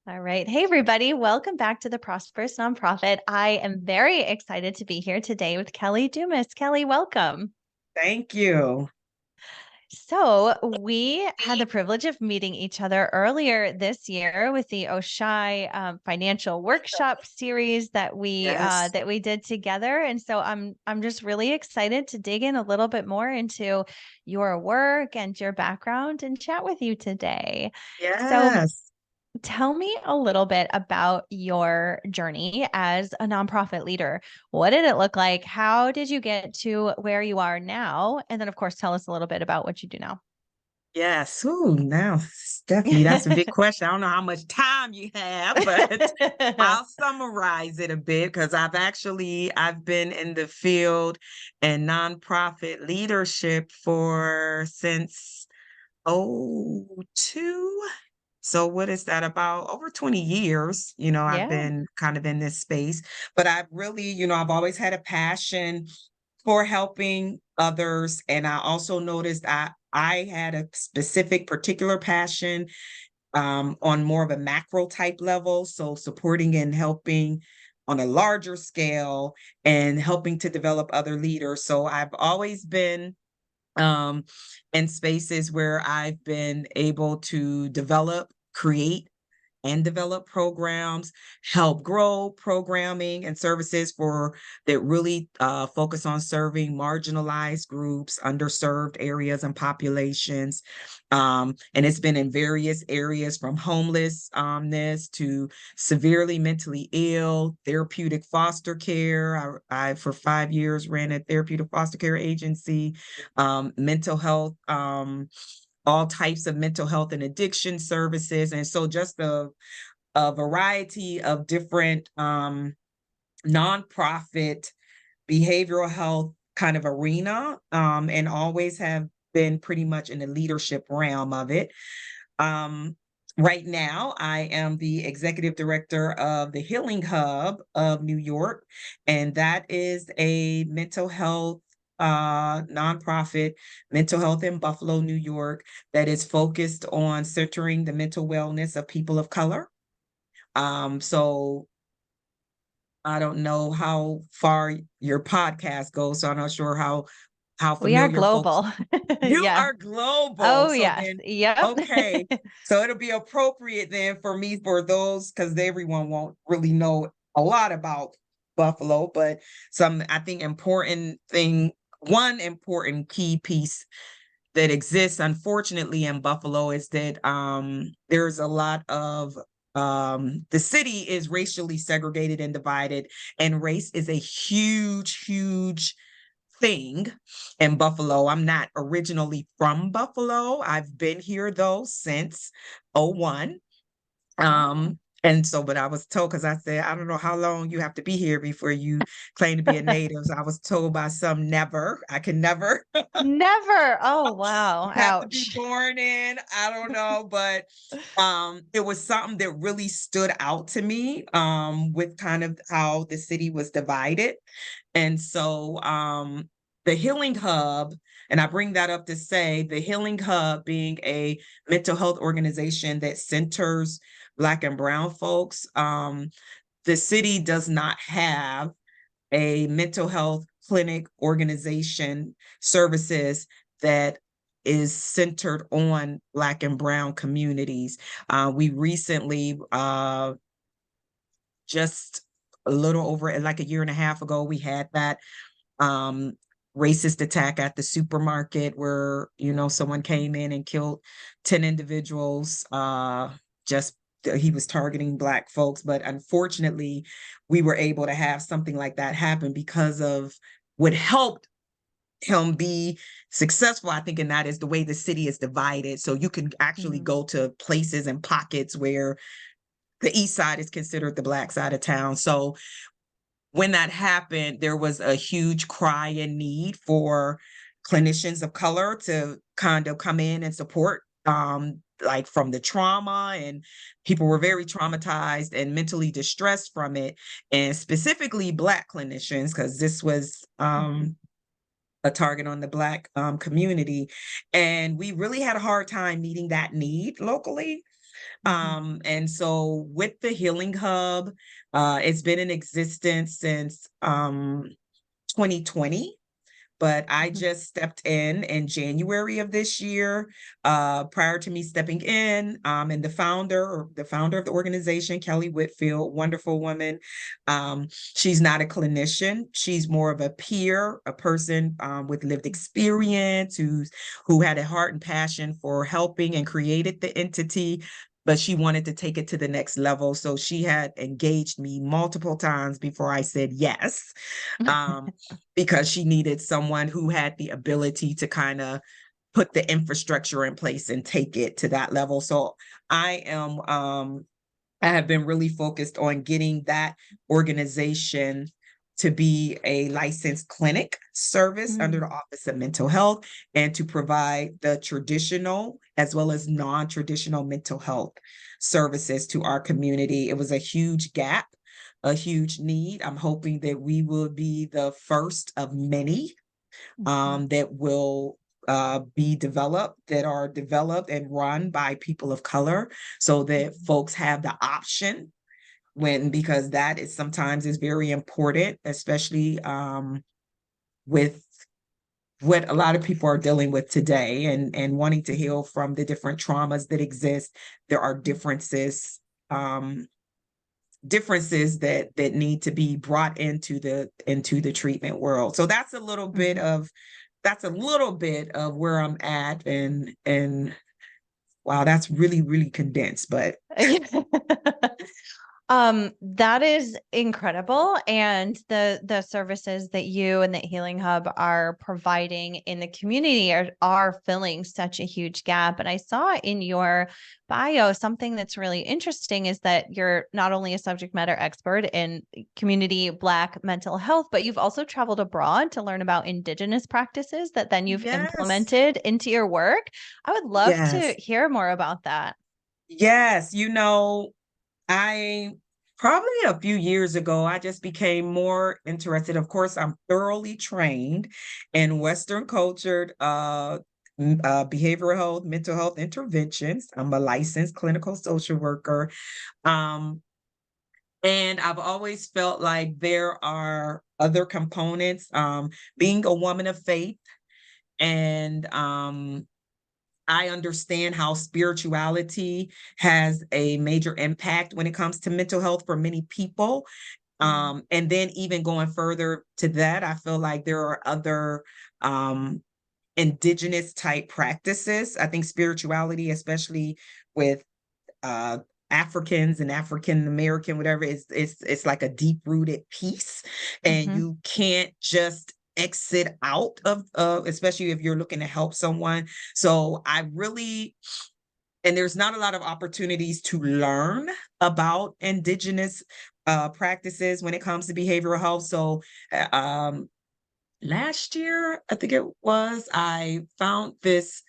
All right. Hey, everybody. Welcome back to the Prosperous Nonprofit. I am very excited to be here today with Kelly Dumas. Kelly, welcome. Thank you. So, we had the privilege of meeting each other earlier this year with the Oshai Financial Workshop series Yes. that we did together, and so I'm just really excited to dig in a little bit more into your work and your background and chat with you today. So, Yes. tell me a little bit about your journey as a nonprofit leader. What did it look like? How did you get to where you are now? And then, of course, tell us a little bit about what you do now. Yes. Ooh, now, Stephanie, that's a big question. I don't know how much time you have, but I'll summarize it a bit because I've been in the field and nonprofit leadership for since '02. So what is that, about over 20 years? I've Yeah. been kind of in this space, but I've really, I've always had a passion for helping others. And I also noticed I had a specific particular passion on more of a macro type level. So supporting and helping on a larger scale and helping to develop other leaders. So I've always been um, in spaces where I've been able to develop, create, and develop programs, help grow programming and services for that really focus on serving marginalized groups, underserved areas and populations. And it's been in various areas from homelessness to severely mentally ill, therapeutic foster care. I for 5 years ran a therapeutic foster care agency, mental health, all types of mental health and addiction services. And so just a variety of different nonprofit behavioral health kind of arena, and always have been pretty much in the leadership realm of it. Um, right now, I am the executive director of the Healing Hub of New York, and that is a mental health nonprofit, mental health in Buffalo, New York, that is focused on centering the mental wellness of people of color. So I don't know how far your podcast goes, so I'm not sure how We are familiar folks. global. You Yeah. are global, Oh, so yes. then Yep. okay, so it'll be appropriate then for me for those because everyone won't really know a lot about Buffalo, but some I think important thing, one important key piece that exists unfortunately in Buffalo is that there's a lot of the city is racially segregated and divided, and race is a huge thing in Buffalo. I'm not originally from Buffalo. I've been here though since '01. Oh. And so, but I was told, because I said, I don't know how long you have to be here before you claim to be a native. So I was told by some never, I can never Never. Oh, wow. have to be Ouch. born in. I don't know, but it was something that really stood out to me with kind of how the city was divided. And so the Healing Hub, and I bring that up to say the Healing Hub being a mental health organization that centers Black and Brown folks, the city does not have a mental health clinic organization services that is centered on Black and Brown communities. We recently, just a little over like a year and a half ago, we had that um, racist attack at the supermarket where, someone came in and killed 10 individuals. Just he was targeting Black folks. But unfortunately, we were able to have something like that happen because of what helped him be successful, I think, and that is the way the city is divided. So you can actually Mhm. go to places and pockets where the east side is considered the Black side of town. So when that happened, there was a huge cry and need for clinicians of color to kind of come in and support, like from the trauma, and people were very traumatized and mentally distressed from it, and specifically Black clinicians, because this was a target on the Black community. And we really had a hard time meeting that need locally. And so with the Healing Hub, it's been in existence since 2020. But I just stepped in January of this year. Prior to me stepping in, and the founder of the organization, Kelly Whitfield, wonderful woman. She's not a clinician. She's more of a peer, a person with lived experience who had a heart and passion for helping and created the entity. But she wanted to take it to the next level. So she had engaged me multiple times before I said yes. Because she needed someone who had the ability to kind of put the infrastructure in place and take it to that level. So I have been really focused on getting that organization to be a licensed clinic service under the Office of Mental Health, and to provide the traditional as well as non-traditional mental health services to our community. It was a huge gap, a huge need. I'm hoping that we will be the first of many that will be developed, that are developed and run by people of color, so that folks have the option because that is sometimes is very important, especially with what a lot of people are dealing with today, and wanting to heal from the different traumas that exist. There are differences that need to be brought into the treatment world. So that's a little bit of where I'm at, and wow, that's really, really condensed, but that is incredible. And the services that you and the Healing Hub are providing in the community are filling such a huge gap. And I saw in your bio something that's really interesting is that you're not only a subject matter expert in community Black mental health, but you've also traveled abroad to learn about Indigenous practices that then you've yes, implemented into your work. I would love to yes, hear more about that. yes. I probably a few years ago, I just became more interested. Of course, I'm thoroughly trained in Western cultured behavioral health, mental health interventions. I'm a licensed clinical social worker. Um, and I've always felt like there are other components, being a woman of faith, and I understand how spirituality has a major impact when it comes to mental health for many people. And then even going further to that, I feel like there are other indigenous type practices. I think spirituality, especially with uh, Africans and African American, whatever, it's like a deep rooted piece, and you can't just exit out of, especially if you're looking to help someone. So and there's not a lot of opportunities to learn about indigenous practices when it comes to behavioral health. So last year, I think it was, I found this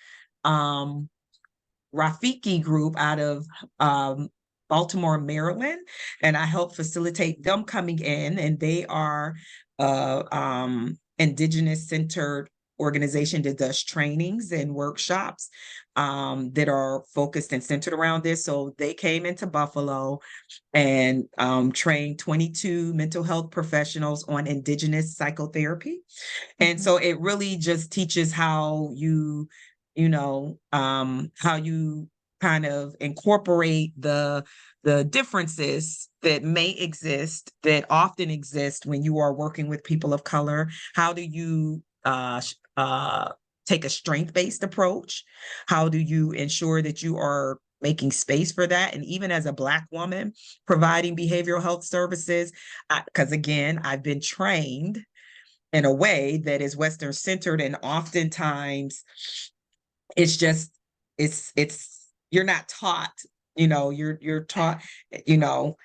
um, Rafiki group out of Baltimore, Maryland, and I help facilitate them coming in, and they are Indigenous centered organization that does trainings and workshops that are focused and centered around this. So they came into Buffalo and trained 22 mental health professionals on Indigenous psychotherapy. And so it really just teaches how how you kind of incorporate the differences that may exist, that often exist when you are working with people of color. How do you take a strength-based approach? How do you ensure that you are making space for that? And even as a Black woman providing behavioral health services, because again, I've been trained in a way that is Western centered, and oftentimes it's just you're not taught, you're taught, you know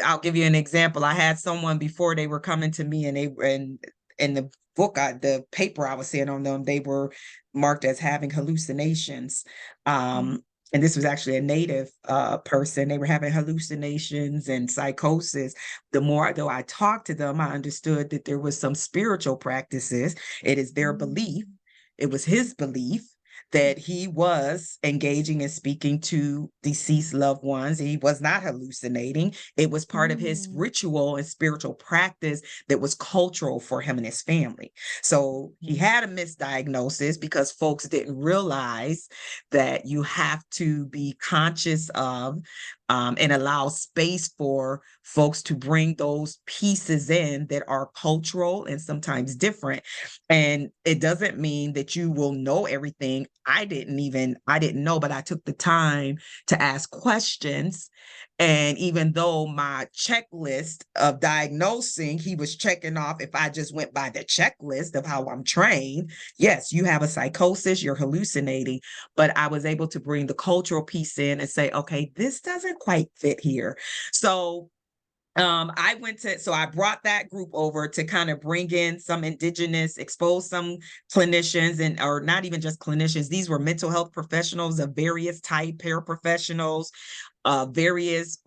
I'll give you an example. I had someone before, they were coming to me, and in the book, the paper I was seeing on them, they were marked as having hallucinations. And this was actually a Native person. They were having hallucinations and psychosis. The more though I talked to them, I understood that there was some spiritual practices. It is their belief. It was his belief that he was engaging and speaking to deceased loved ones. He was not hallucinating. It was part of his Mm. ritual and spiritual practice that was cultural for him and his family. So he Mm. had a misdiagnosis because folks didn't realize that you have to be conscious of and allow space for folks to bring those pieces in that are cultural and sometimes different. And it doesn't mean that you will know everything. I didn't know, but I took the time to ask questions. And even though my checklist of diagnosing, he was checking off if I just went by the checklist of how I'm trained. Yes, you have a psychosis, you're hallucinating, but I was able to bring the cultural piece in and say, okay, this doesn't quite fit here. So I brought that group over to kind of bring in some indigenous, expose some clinicians or not even just clinicians. These were mental health professionals of various type, paraprofessionals, various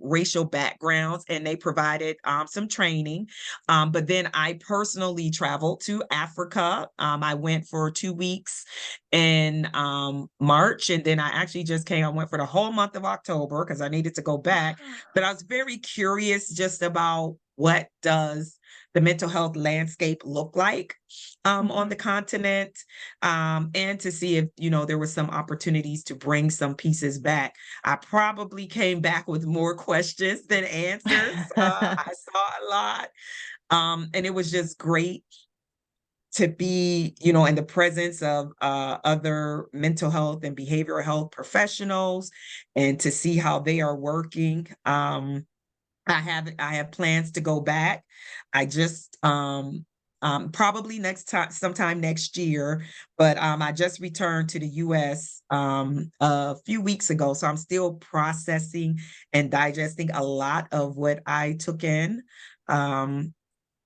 racial backgrounds, and they provided some training. But then I personally traveled to Africa. I went for 2 weeks in March, and then I actually just came. I went for the whole month of October because I needed to go back. Wow. But I was very curious just about what does the mental health landscape look like on the Mhm. continent, and to see if there was some opportunities to bring some pieces back. I probably came back with more questions than answers. I saw a lot, and it was just great to be, in the presence of other mental health and behavioral health professionals, and to see how they are working. I have plans to go back. I just probably next time, sometime next year, but I just returned to the US a few weeks ago, so I'm still processing and digesting a lot of what I took in.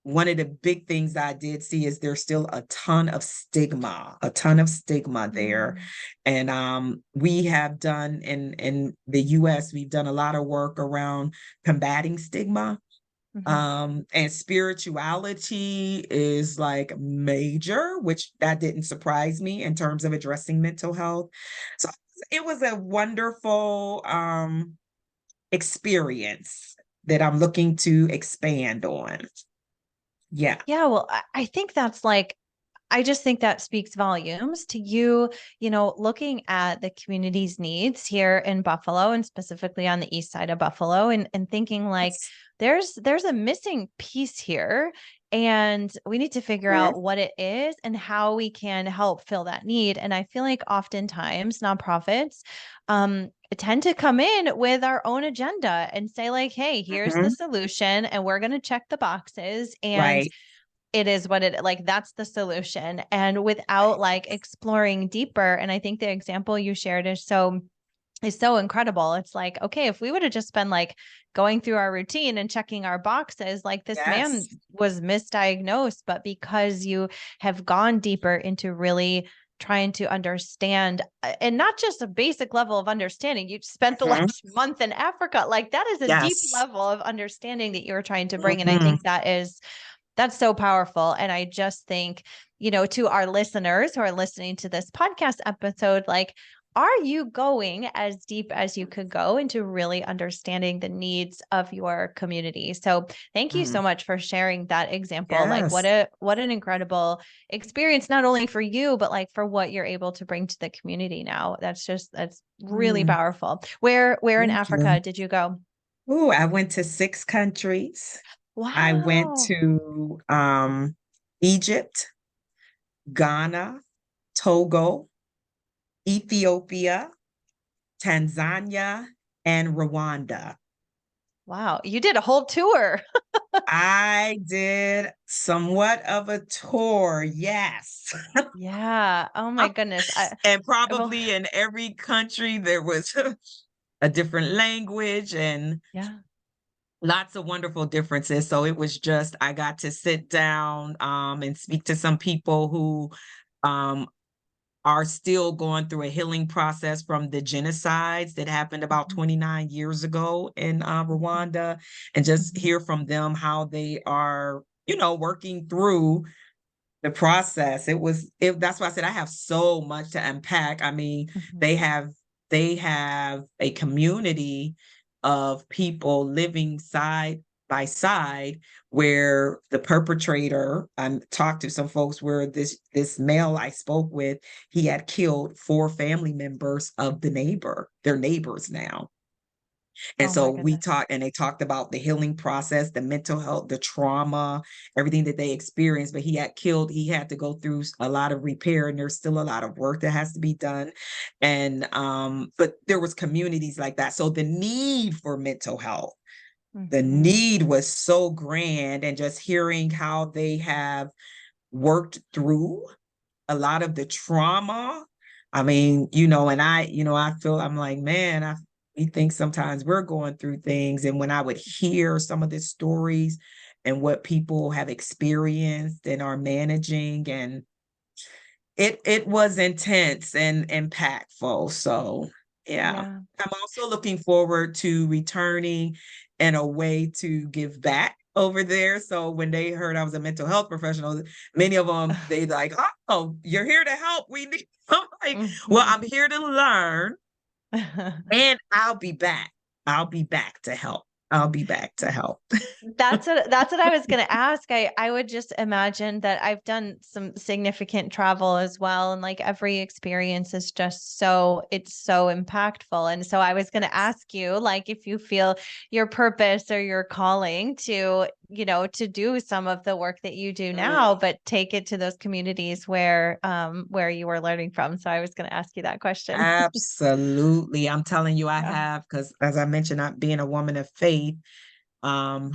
One of the big things I did see is there's still a ton of stigma there. Mm. And we have done in the US, we've done a lot of work around combating stigma. Mhm. And spirituality is like major, which that didn't surprise me in terms of addressing mental health. So it was a wonderful experience that I'm looking to expand on. Yeah. Yeah, well, I think that's like I just think that speaks volumes to you, looking at the community's needs here in Buffalo and specifically on the east side of Buffalo and thinking like Yes. there's a missing piece here and we need to figure Mhm. out what it is and how we can help fill that need. And I feel like oftentimes nonprofits tend to come in with our own agenda and say like, hey, here's the Mhm. solution and we're going to check the boxes and Right. it is what it like that's the solution and without like exploring deeper. And I think the example you shared is so incredible. It's like, okay, if we would have just been like going through our routine and checking our boxes, like this man Yes. was misdiagnosed, but because you have gone deeper into really trying to understand and not just a basic level of understanding, you spent the Mhm. last month in Africa, like that is a deep Yes. level of understanding that you're trying to bring. And I Mhm. think that's so powerful. And I just think, to our listeners who are listening to this podcast episode, like, are you going as deep as you could go into really understanding the needs of your community? So thank you so Mm. much for sharing that example. Like Yes. what an incredible experience, not only for you, but like for what you're able to bring to the community now. That's really Mm. powerful. Where in Thank you. Africa did you go? Ooh, I went to 6 countries. I went Wow. to Egypt, Ghana, Togo, Ethiopia, Tanzania, and Rwanda. Wow. You did a whole tour. I did somewhat of a tour, yes. Yeah. Oh my goodness. And Well, probably in every country there was a different language and yeah. lots of wonderful differences. So it was just, I got to sit down and speak to some people who um, are still going through a healing process from the genocides that happened about Mhm, 29 years ago in mhm, Rwanda, and just mhm. hear from them how they are, working through the process. That's why I said I have so much to unpack. I mean, Mhm. they have a community of people living side by side where the perpetrator, I talked to some folks where this male I spoke with, he had killed 4 family members of their neighbors now. And Oh so my we goodness. talked, and they talked about the healing process, the mental health, the trauma, everything that they experienced. But he had to go through a lot of repair, and there's still a lot of work that has to be done. And but there was communities like that. So the need for mental health, the Mhm. need was so grand, and just hearing how they have worked through a lot of the trauma. I mean, I feel I'm like, man, we think sometimes we're going through things. And when I would hear some of the stories and what people have experienced and are managing, and it was intense and impactful. So yeah. Yeah. I'm also looking forward to returning in a way to give back over there. So when they heard I was a mental health professional, many of them, they like, oh, you're here to help. We need, I'm like, well, Mhm. I'm here to learn, and I'll be back. I'll be back to help. I'll be back to help. That's what I was gonna ask. I would just imagine that I've done some significant travel as well, and like every experience is just it's so impactful. And so I was gonna ask you, like, if you feel your purpose or your calling to, to do some of the work that you do now, but take it to those communities where you were learning from. So I was gonna ask you that question. Absolutely. I'm telling you, I Yeah. have, because as I mentioned, I'm being a woman of faith. Um,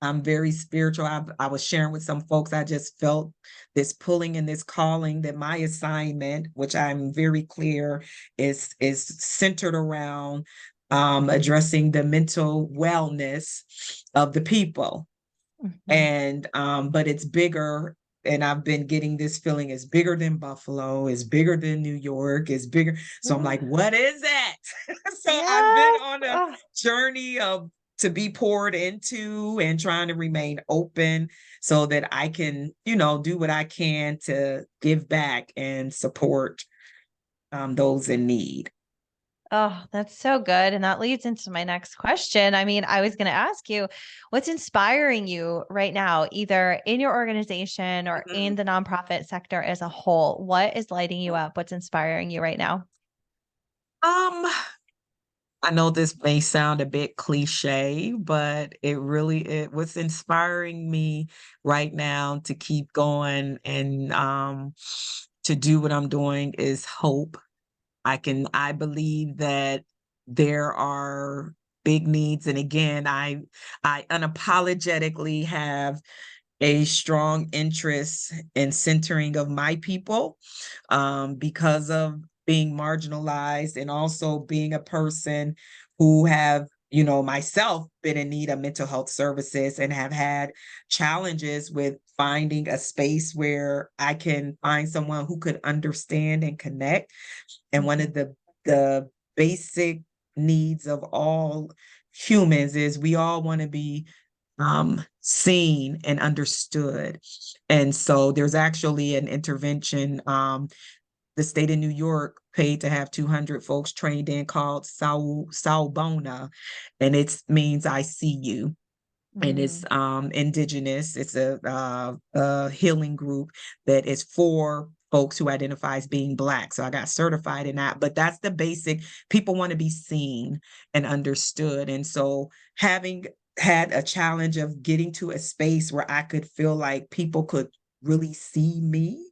I'm very spiritual. I was sharing with some folks, I just felt this pulling and this calling that my assignment, which I'm very clear is centered around addressing the mental wellness of the people. Mhm. And but it's bigger, and I've been getting this feeling it's bigger than Buffalo, it's bigger than New York, it's bigger. So I'm like, what is it? So I've been Yes. on a Oh. journey of to be poured into and trying to remain open so that I can, do what I can to give back and support those in need. Oh, that's so good. And that leads into my next question. I mean, I was going to ask you, what's inspiring you right now, either in your organization or in Mhm. the nonprofit sector as a whole? What is lighting you up? What's inspiring you right now? Um, I know this may sound a bit cliche, but it what's inspiring me right now to keep going and to do what I'm doing is hope. I believe that there are big needs. And again, I unapologetically have a strong interest in centering of my people, because of being marginalized, and also being a person who have, myself been in need of mental health services and have had challenges with finding a space where I can find someone who could understand and connect. And one Mhm. of the basic needs of all humans is we all want to be seen and understood. And so there's actually an intervention. The state of New York paid to have 200 folks trained in called Sawubona, and it means I see you. And it's Mm. indigenous. It's a healing group that is for folks who identify as being Black. So I got certified in that. But that's the basic. People want to be seen and understood. And so having had a challenge of getting to a space where I could feel like people could really see me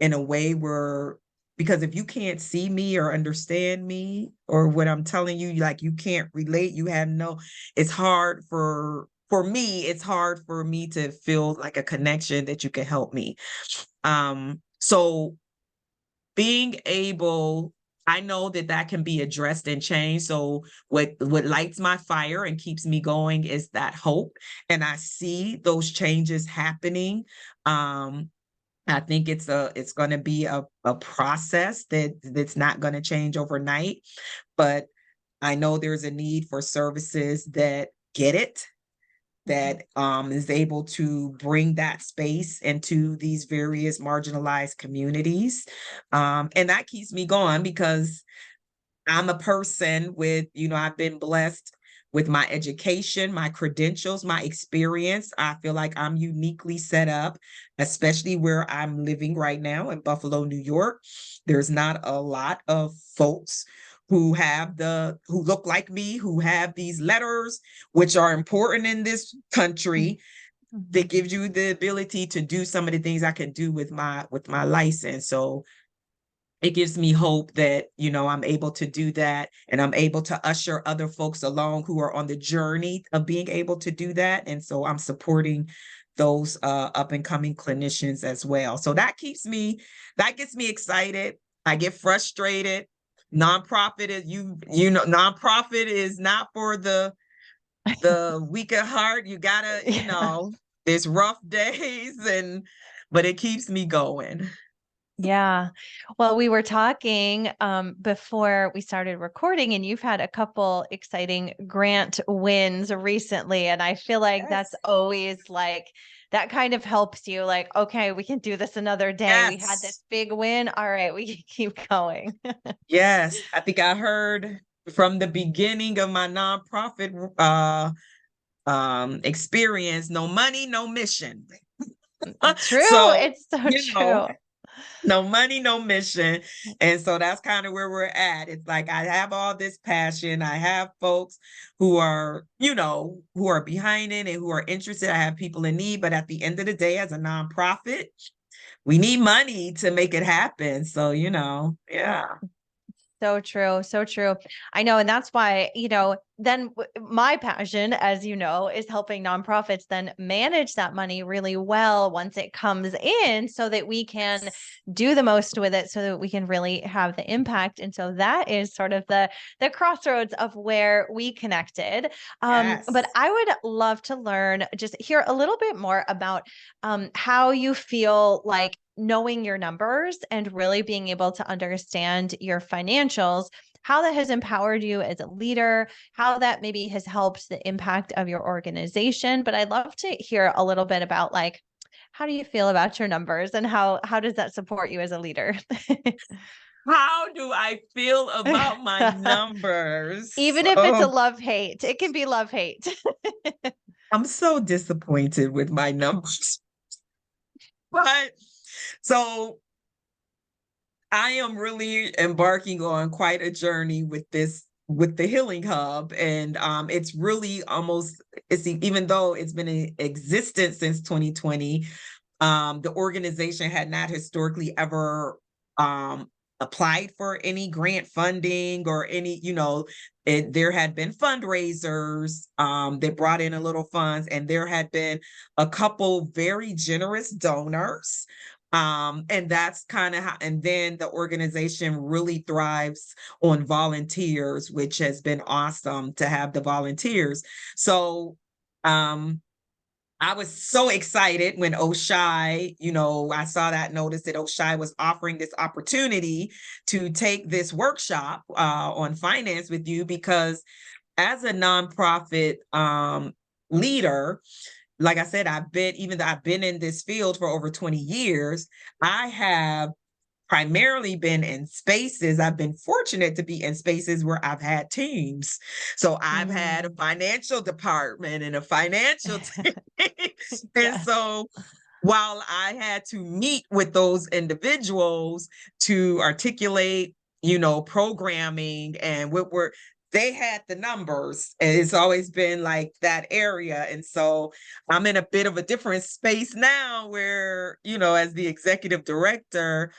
in a way where, because if you can't see me or understand me or what I'm telling you, like you can't relate, you have no, it's hard for me, it's hard for me to feel like a connection that you can help me. So being able, I know that that can be addressed and changed. So what lights my fire and keeps me going is that hope. And I see those changes happening. I think it's going to be a process that's not going to change overnight, but I know there's a need for services that get it, that is able to bring that space into these various marginalized communities. And that keeps me going because I'm a person with, I've been blessed with my education, my credentials, my experience. I feel like I'm uniquely set up, especially where I'm living right now in Buffalo, New York. There's not a lot of folks who look like me, who have these letters, which are important in this country, that gives you the ability to do some of the things I can do with my license. So it gives me hope that, I'm able to do that, and I'm able to usher other folks along who are on the journey of being able to do that. And so I'm supporting those up and coming clinicians as well. So that gets me excited. I get frustrated. Nonprofit is nonprofit is not for the weak at heart. You gotta, there's rough days, but it keeps me going. Yeah. Well, we were talking before we started recording, and you've had a couple exciting grant wins recently. And I feel like that's Yes. always like that kind of helps you, like, okay, we can do this another day. We had this Yes. big win. All right, we can keep going. Yes. I think I heard from the beginning of my nonprofit experience, no money, no mission. True. So, It's so you know, true. no money, no mission. And so that's kind of where we're at. It's like I have all this passion. I have folks who are, who are behind it and who are interested. I have people in need. But at the end of the day, as a nonprofit, we need money to make it happen. So, yeah. So true. So true. I know. And that's why, then my passion, as you know, is helping nonprofits then manage that money really well once it comes in so that we can do the most with it so that we can really have the impact. And so that is sort of the crossroads of where we connected. But Yes. I would love to just hear a little bit more about how you feel like knowing your numbers and really being able to understand your financials, how that has empowered you as a leader, how that maybe has helped the impact of your organization. But I'd love to hear a little bit about like, how do you feel about your numbers and how does that support you as a leader? How do I feel about my numbers? Even if it's a Oh, love hate, it can be love hate. I'm so disappointed with my numbers. But so I am really embarking on quite a journey with the Healing Hub. And it's really even though it's been in existence since 2020, the organization had not historically ever applied for any grant funding or any, there had been fundraisers that brought in a little funds, and there had been a couple very generous donors. And that's kind of how, and then the organization really thrives on volunteers, which has been awesome to have the volunteers. So, I was so excited when Oshai, I saw that notice that Oshai was offering this opportunity to take this workshop on finance with you, because as a nonprofit leader, like I said, even though I've been in this field for over 20 years, I have primarily been in spaces. I've been fortunate to be in spaces where I've had teams. So I've had a Mm. financial department and a financial team. And Yes. so while I had to meet with those individuals to articulate, programming and they had the numbers, and it's always been like that area. And so I'm in a bit of a different space now where, as the executive director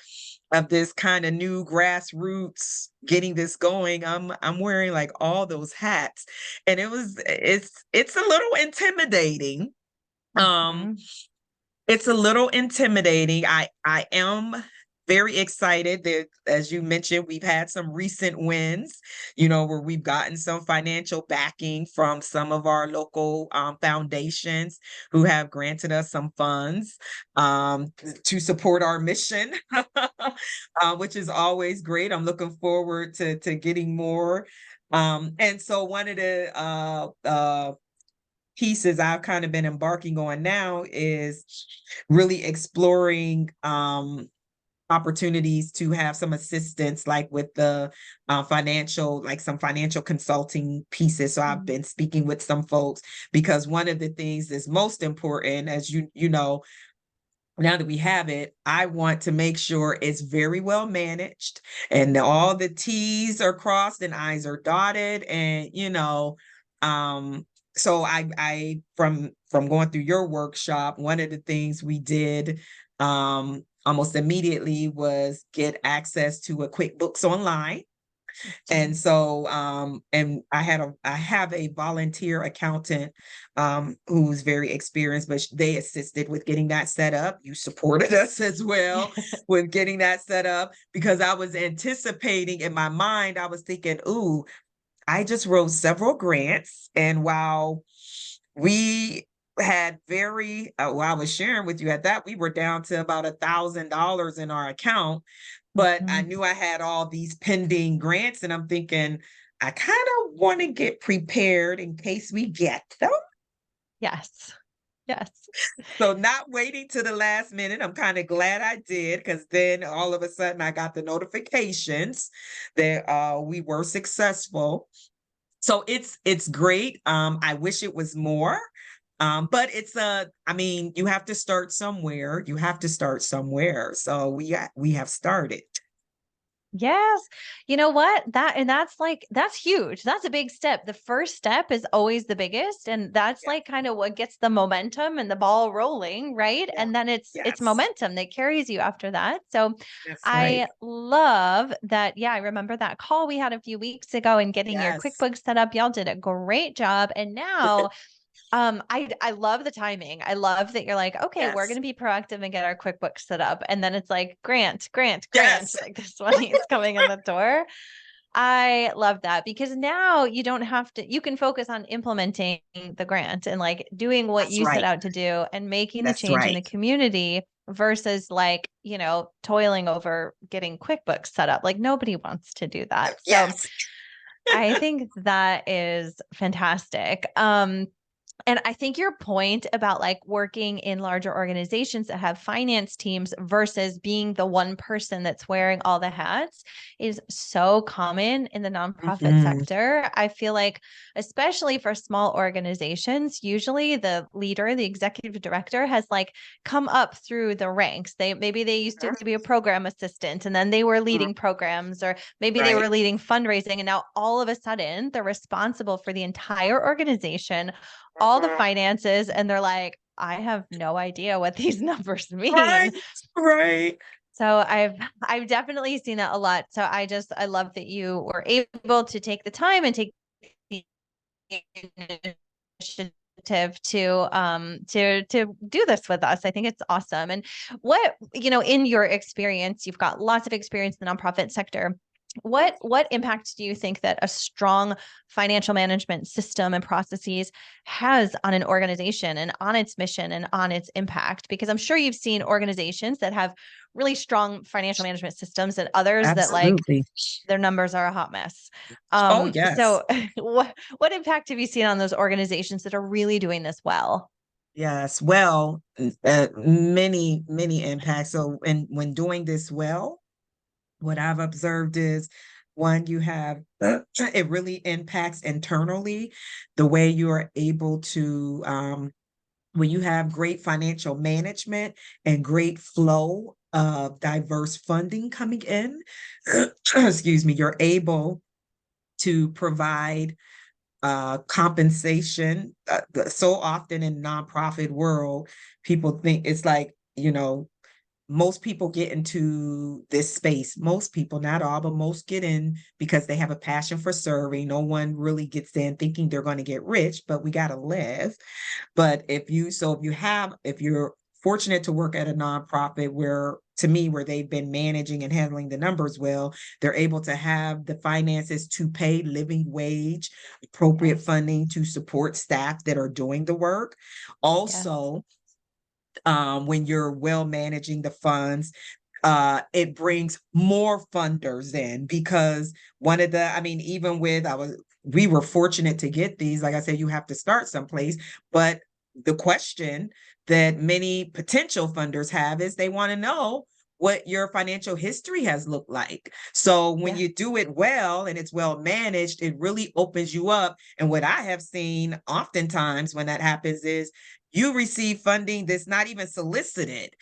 of this kind of new grassroots getting this going, I'm wearing like all those hats. And it's a little intimidating. Um Mhm. it's a little intimidating. I am very excited that, as you mentioned, we've had some recent wins, where we've gotten some financial backing from some of our local foundations who have granted us some funds to support our mission, which is always great. I'm looking forward to getting more. And so one of the pieces I've kind of been embarking on now is really exploring opportunities to have some assistance, like with the financial, like some financial consulting pieces. So I've been speaking with some folks, because one of the things that's most important, as you know, now that we have it, I want to make sure it's very well managed and all the T's are crossed and I's are dotted. And, so I from going through your workshop, one of the things we did almost immediately was get access to a QuickBooks Online. And so and I have a volunteer accountant who's very experienced, but they assisted with getting that set up. You supported us as well with getting that set up, because I was anticipating, in my mind, I was thinking, ooh, I just wrote several grants, and while we had well, I was sharing with you at that, we were down to about $1,000 in our account, but I knew I had all these pending grants, and I'm thinking, I kind of want to get prepared in case we get them. Yes. Yes. So not waiting to the last minute. I'm kind of glad I did, because then all of a sudden I got the notifications that we were successful. So it's great. I wish it was more. But I mean, you have to start somewhere. You have to start somewhere. So we have started. Yes. You know what? That's huge. That's a big step. The first step is always the biggest. And that's Yeah. like kind of what gets the momentum and the ball rolling, right? Yeah. And then it's Yes. momentum that carries you after that. So That's right. I love that. Yeah, I remember that call we had a few weeks ago and getting your Yes. QuickBooks set up. Y'all did a great job. And now I love the timing. I love that you're like, okay, we're going Yes. to be proactive and get our QuickBooks set up. And then it's like, grant, Yes. like this money is coming in the door. I love that, because now you don't have to, you can focus on implementing the grant and like doing what That's you set right. out to do and making the That's change in right. the community versus like, toiling over getting QuickBooks set up. Like nobody wants to do that. So Yes. I think that is fantastic. And I think your point about like working in larger organizations that have finance teams versus being the one person that's wearing all the hats is so common in the nonprofit Mhm. sector. I feel like, especially for small organizations, usually the leader, the executive director has like come up through the ranks. Maybe they used to be a program assistant and then they were Mhm. leading programs, or maybe they were Right. leading fundraising. And now all of a sudden they're responsible for the entire organization, all the Mhm. finances, and they're like, I have no idea what these numbers mean. Right. Right. So I've definitely seen that a lot. So I love that you were able to take the time and take the initiative to do this with us. I think it's awesome. And in your experience, you've got lots of experience in the nonprofit sector. What impact do you think that a strong financial management system and processes has on an organization and on its mission and on its impact? Because I'm sure you've seen organizations that have really strong financial management systems and others that like Absolutely. their numbers are a hot mess. Oh, yes. So what impact have you seen on those organizations that are really doing this well? Yes. Well, many, many impacts. So, when doing this well, what I've observed is, one, you have it really impacts internally the way you are able to when you have great financial management and great flow of diverse funding coming in, excuse me, you're able to provide compensation. So often in nonprofit world, people think it's like, most people get into this space. Most people, not all, but most get in because they have a passion for serving. No one really gets in thinking they're going to get rich, but we got to live. But if you're fortunate to work at a nonprofit where they've been managing and handling the numbers well, they're able to have the finances to pay living wage, appropriate Yes. funding to support staff that are doing the work. Yes. Also, when you're well managing the funds, it brings more funders in, because I mean, even with we were fortunate to get these. Like I said, you have to start someplace, but the question that many potential funders have is they want to know what your financial history has looked like. So when Yeah. you do it well and it's well managed, it really opens you up. And what I have seen oftentimes when that happens is you receive funding that's not even solicited,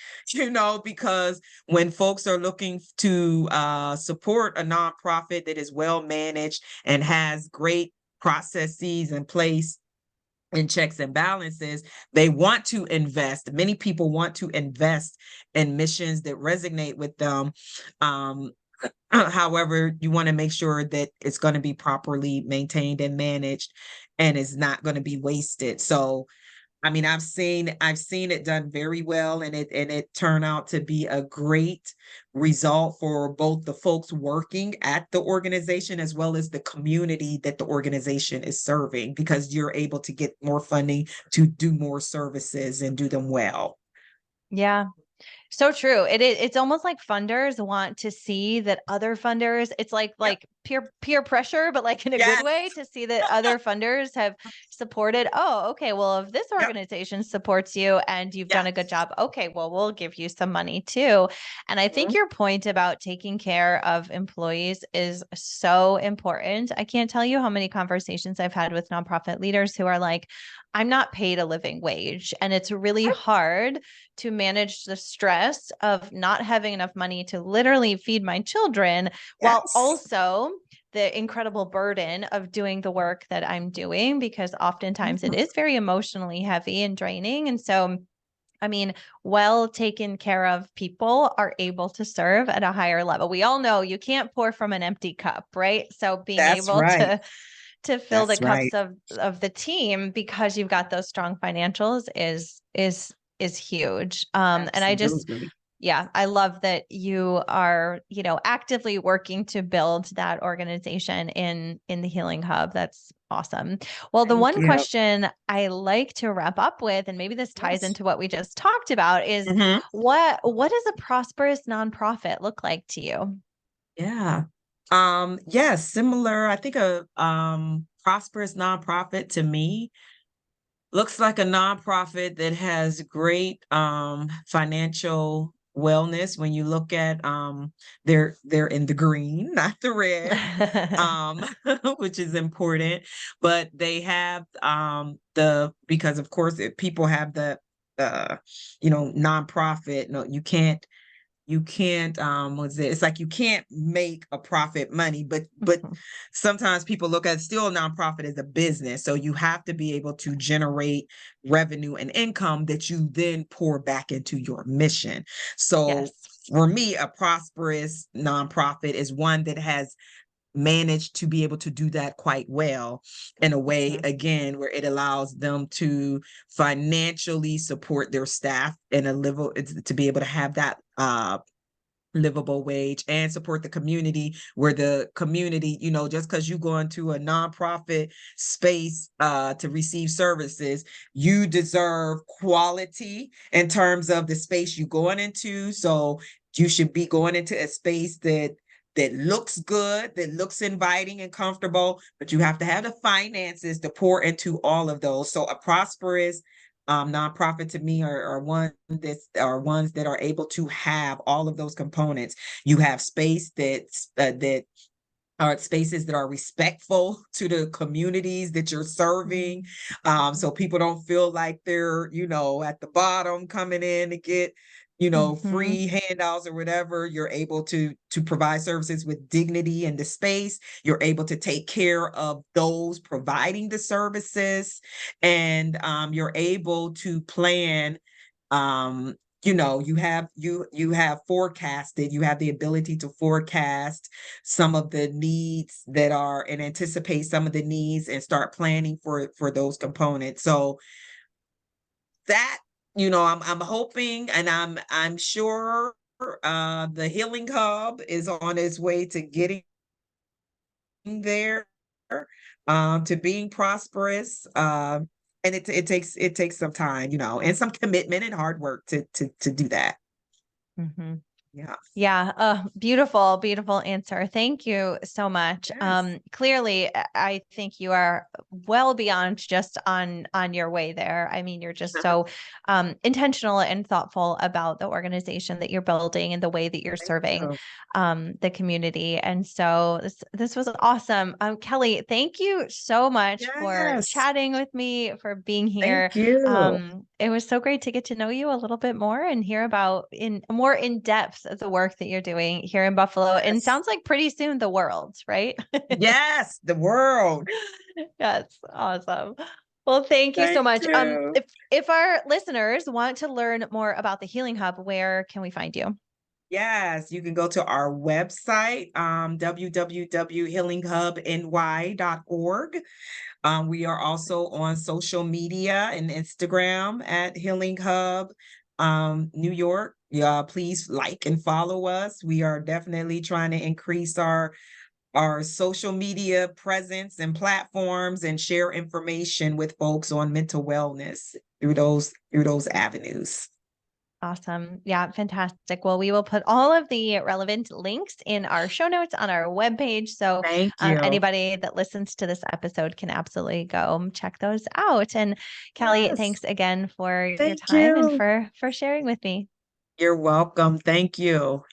because when folks are looking to support a nonprofit that is well managed and has great processes in place and checks and balances, they want to invest. Many people want to invest in missions that resonate with them. Um, However, you want to make sure that it's going to be properly maintained and managed and is not going to be wasted. So I mean, I've seen it done very well, and it turned out to be a great result for both the folks working at the organization as well as the community that the organization is serving, because you're able to get more funding to do more services and do them well. Yeah. So true. It's almost like funders want to see that other funders, it's like Yep. peer pressure, but like in a good Yes. way, to see that other funders have supported. Oh, okay. Well, if this Yep. organization supports you and you've done a good Yes. job, okay, well, we'll give you some money too. And I think Mhm. your point about taking care of employees is so important. I can't tell you how many conversations I've had with nonprofit leaders who are like, I'm not paid a living wage. And it's really hard to manage the stress of not having enough money to literally feed my children, while Yes. also the incredible burden of doing the work that I'm doing, because oftentimes it Mhm. is very emotionally heavy and draining. And so, I mean, well taken care of people are able to serve at a higher level. We all know you can't pour from an empty cup, right? So being That's able right. to fill the That's cups right. of the team because you've got those strong financials is huge. And I just, Absolutely. yeah, I love that you are, actively working to build that organization in the Healing Hub. That's awesome. Well, the Thank one you. question I like to wrap up with, and maybe this ties Yes. into what we just talked about, is Mhm. what does a prosperous nonprofit look like to you? Yeah. Yes, similar. I think a prosperous nonprofit to me looks like a nonprofit that has great financial wellness. When you look at they're in the green, not the red, um which is important, but they have the because of course if people have the nonprofit, no, you can't what's it it's like you can't make a profit money, but sometimes people look at still a nonprofit as a business, so you have to be able to generate revenue and income that you then pour back into your mission. So Yes. for me, a prosperous nonprofit is one that has managed to be able to do that quite well in a way, Mhm. again, where it allows them to financially support their staff and to be able to have that livable wage and support the community, where the community, just because you go into a nonprofit space to receive services, you deserve quality in terms of the space you going into. So you should be going into a space that looks good, that looks inviting and comfortable, but you have to have the finances to pour into all of those. So a prosperous nonprofit to me are ones that are able to have all of those components. You have space that are spaces that are respectful to the communities that you're serving. Mhm. So people don't feel like they're, at the bottom coming in to get, Mhm. free handouts or whatever. You're able to provide services with dignity in the space. You're able to take care of those providing the services, and you're able to plan you have forecasted, you have the ability to forecast some of the needs that are and anticipate some of the needs and start planning for those components. So that, I'm hoping, and I'm sure the Healing Hub is on its way to getting there, to being prosperous. And it takes some time, and some commitment and hard work to do that. Mhm. Yeah. Yeah, beautiful, beautiful answer. Thank you so much. Yes. Clearly, I think you are well beyond just on your way there. I mean, you're just so intentional and thoughtful about the organization that you're building and the way that you're Thank serving you. the community. And so this was awesome. Kelly, thank you so much for Yes. chatting with me, for being here. Thank you. It was so great to get to know you a little bit more and hear about in more in depth of the work that you're doing here in Buffalo. And Yes. sounds like pretty soon the world, right? Yes. The world. That's awesome. Well, thank you so Thank much. you. If our listeners want to learn more about the Healing Hub, where can we find you? Yes, you can go to our website, www.healinghubny.org. We are also on social media and Instagram at Healing Hub New York. Yeah, please like and follow us. We are definitely trying to increase our social media presence and platforms and share information with folks on mental wellness through those avenues. Awesome. Yeah, fantastic. Well, we will put all of the relevant links in our show notes on our webpage. So Thank you. anybody that listens to this episode can absolutely go check those out. And Kelly, Yes. thanks again for your Thank time and you. for sharing with me. You're welcome. Thank you.